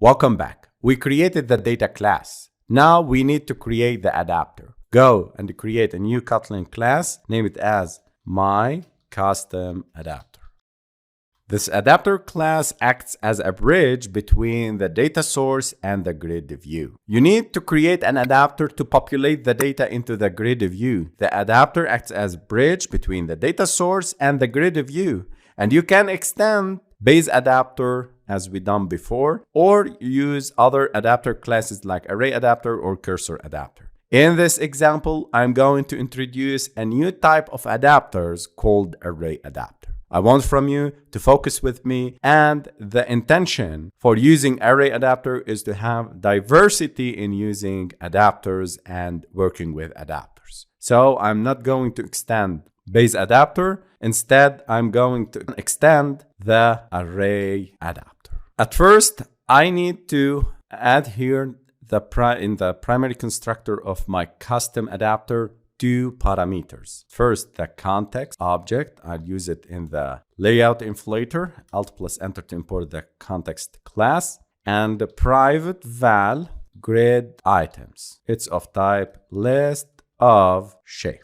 Welcome back. We created the data class. Now we need to create the adapter. Go and create a new Kotlin class. Name it as my custom adapter. This adapter class acts as a bridge between the data source and the grid view. You need to create an adapter to populate the data into the grid view. The adapter acts as a bridge between the data source and the grid view. And you can extend base adapter as we done before, or use other adapter classes like ArrayAdapter or CursorAdapter. In this example, I'm going to introduce a new type of adapters called ArrayAdapter. I want from you to focus with me, and the intention for using ArrayAdapter is to have diversity in using adapters and working with adapters. So I'm not going to extend base adapter. Instead, I'm going to extend the ArrayAdapter. At first, I need to add here in the primary constructor of my custom adapter 2 parameters. First, the context object. I'll use it in the layout inflator. Alt plus enter to import the context class. And the private val grid items. It's of type list of shape.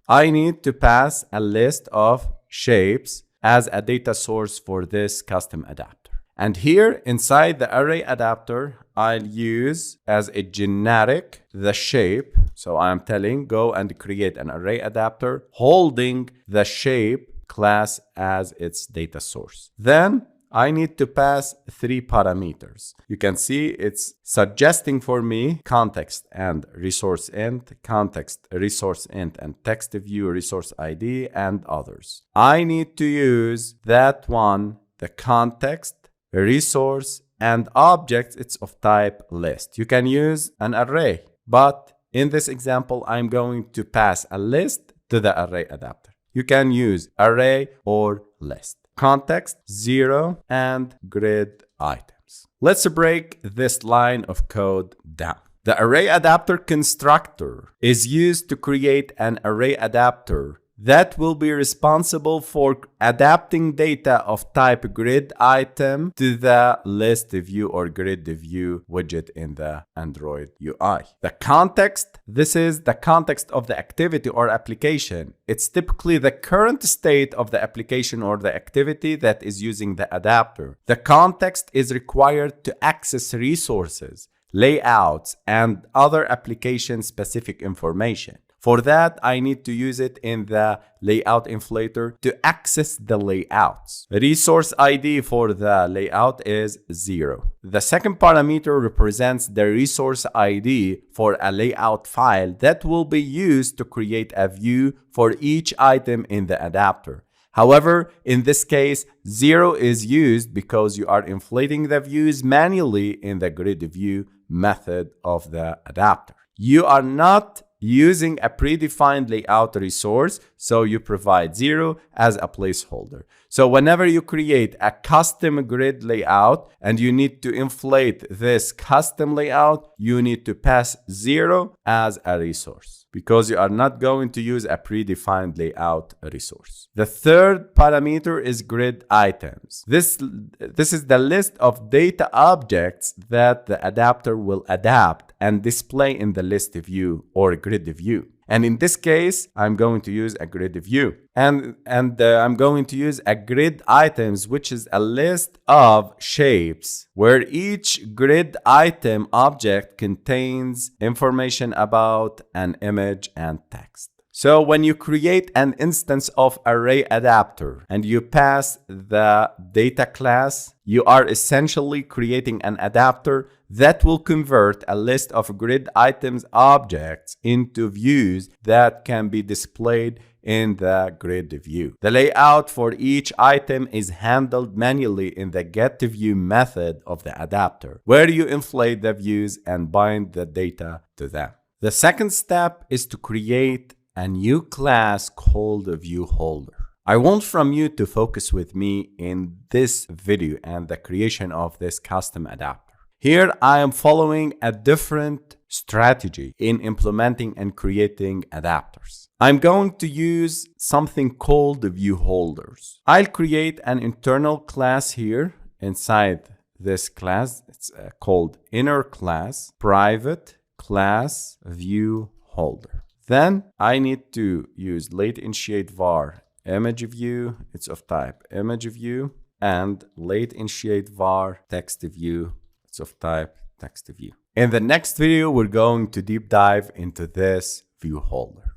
I need to pass a list of shapes as a data source for this custom adapter. And here inside the ArrayAdapter, I'll use as a generic the shape. So I'm telling go and create an ArrayAdapter holding the shape class as its data source. Then I need to pass 3 parameters. You can see it's suggesting for me context and resource int, context resource int, and text view resource ID, and others. I need to use that one, the context, resource, and objects. It's of type list. You can use an array, but in this example, I'm going to pass a list to the ArrayAdapter. You can use array or list. Context 0 and grid items. Let's break this line of code down. The ArrayAdapter constructor is used to create an ArrayAdapter that will be responsible for adapting data of type grid item to the list view or grid view widget in the Android UI. The context, this is the context of the activity or application. It's typically the current state of the application or the activity that is using the adapter. The context is required to access resources, layouts, and other application-specific information. For that, I need to use it in the layout inflator to access the layouts. Resource ID for the layout is 0. The second parameter represents the resource ID for a layout file that will be used to create a view for each item in the adapter. However, in this case, 0 is used because you are inflating the views manually in the grid view method of the adapter. You are not using a predefined layout resource, so you provide 0 as a placeholder. So whenever you create a custom grid layout and you need to inflate this custom layout, you need to pass 0 as a resource because you are not going to use a predefined layout resource. The third parameter is grid items. This is the list of data objects that the adapter will adapt and display in the list view or grid view. And in this case, I'm going to use a grid view. And I'm going to use a grid items, which is a list of shapes where each grid item object contains information about an image and text. So when you create an instance of ArrayAdapter and you pass the data class, you are essentially creating an adapter that will convert a list of grid items objects into views that can be displayed in the grid view. The layout for each item is handled manually in the getView method of the adapter, where you inflate the views and bind the data to them. The second step is to create a new class called ViewHolder. I want from you to focus with me in this video and the creation of this custom adapter. Here I am following a different strategy in implementing and creating adapters. I'm going to use something called ViewHolders. I'll create an internal class here inside this class. It's called inner class private class view holder. Then I need to use late initiate var image view. It's of type image view, and late initiate var text view. It's of type text view. In the next video, we're going to deep dive into this view holder.